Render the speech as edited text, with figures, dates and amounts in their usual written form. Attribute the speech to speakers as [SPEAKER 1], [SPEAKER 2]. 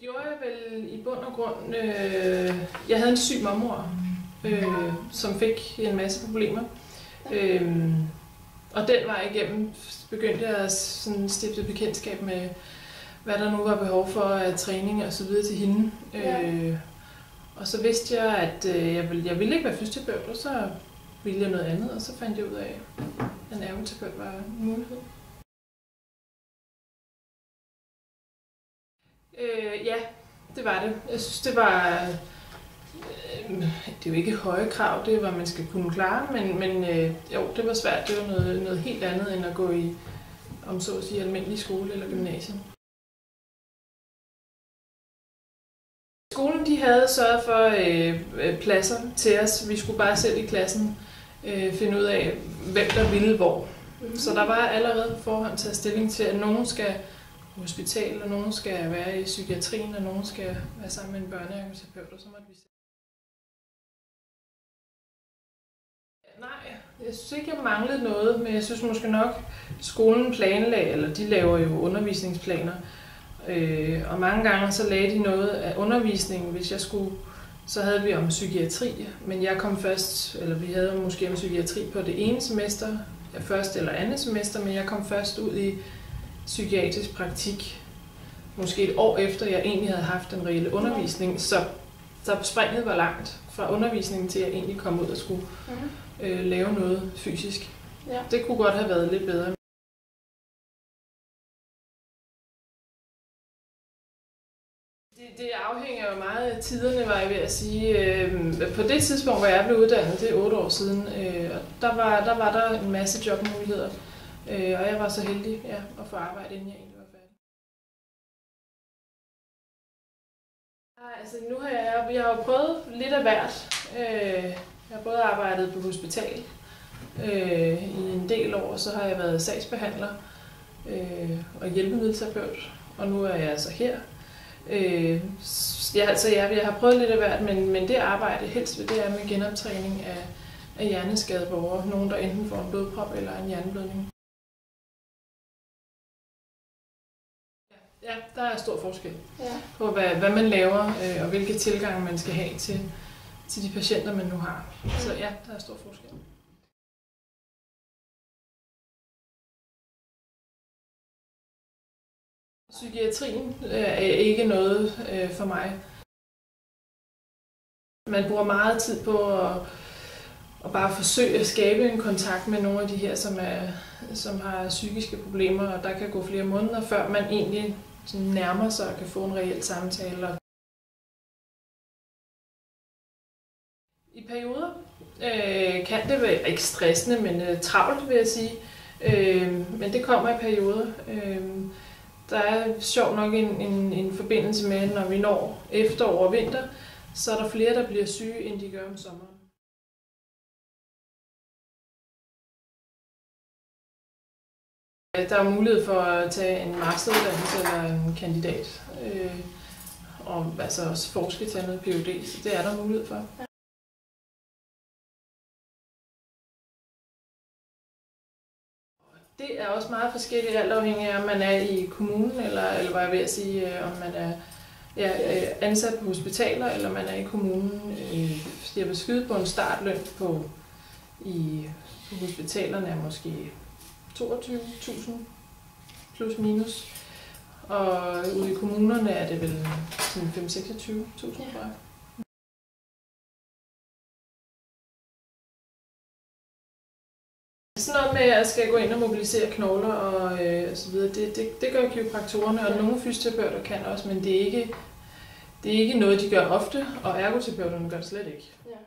[SPEAKER 1] gjorde jeg vel i bund og grund. Jeg havde en syg mormor, som fik en masse problemer. Og den vej igennem begyndte jeg at stifte bekendtskab med, hvad der nu var behov for af træning og så videre til hende. Og så vidste jeg, at jeg ville ikke være fysioterapeut, og så ville jeg noget andet, og så fandt jeg ud af, at en ergoterapeut var en mulighed. Ja, det var det. Jeg synes, det var... det er jo ikke høje krav, det er, hvad man skal kunne klare, men jo, det var svært. Det var noget helt andet, end at gå i, om så at sige, almindelig skole eller gymnasium. Skolen, de havde sørget for pladser til os. Vi skulle bare selv i klassen finde ud af, hvem der ville hvor. Så der var allerede på forhånd taget stilling til, at nogen skal på hospital, og nogen skal være i psykiatrien, og nogen skal være sammen med en børneergoterapeut, og så måtte vi se. Nej, jeg synes ikke, jeg manglede noget, men jeg synes måske nok, skolen planlagde, eller de laver jo undervisningsplaner, og mange gange så lagde de noget af undervisningen, hvis jeg skulle, så havde vi om psykiatri, men jeg kom først, eller vi havde måske om psykiatri på det ene semester, første eller andet semester, men jeg kom først ud i psykiatrisk praktik, måske et år efter jeg egentlig havde haft den reelle undervisning, så springet var langt fra undervisningen til at jeg egentlig kom ud og skulle lave noget fysisk. Ja. Det kunne godt have været lidt bedre. Det afhænger jo meget af tiderne, var jeg ved at sige. På det tidspunkt, hvor jeg blev uddannet, det er 8 år siden, og der var der en masse jobmuligheder. Og jeg var så heldig at få arbejde, inden jeg egentlig var færdig. Altså, nu har jeg har prøvet lidt af hvert. Jeg har både arbejdet på hospital i en del år, så har jeg været sagsbehandler og hjælpemiddelterapeut, og nu er jeg altså her. Jeg har prøvet lidt af hvert, men det arbejde helst ved, det er med genoptræning af hjerneskadede borgere. Nogen, der enten får en blodprop eller en hjerneblødning. Ja, der er stor forskel på, hvad man laver, og hvilke tilgange man skal have til de patienter, man nu har. Så ja, der er stor forskel. Psykiatrien er ikke noget for mig. Man bruger meget tid på at bare forsøge at skabe en kontakt med nogle af de her, som har psykiske problemer, og der kan gå flere måneder, før man egentlig nærmer sig og kan få en reel samtale. I perioder kan det være ikke stressende, men travlt, vil jeg sige. Men det kommer i perioder. Der er sjovt nok en forbindelse med, når vi når efterår og vinter, så er der flere, der bliver syge, end de gør om sommeren. Der er mulighed for at tage en masteruddannelse eller en kandidat, og altså også forske til noget Ph.D., så det er der mulighed for. Det er også meget forskelligt, alt afhængig af, om man er i kommunen, eller hvad jeg vil sige, om man er ansat på hospitaler, eller man er i kommunen. Jeg vil skyde på en startløn på hospitalerne er måske 22.000 plus minus, og ude i kommunerne er det vel 5-26.000, tror jeg. Sådan noget med, at jeg skal gå ind og mobilisere knogler og så videre, det gør kiropraktorerne, og nogle fysioterapeuter kan også, men det er ikke noget, de gør ofte, og ergoterapeuterne gør det slet ikke. Ja.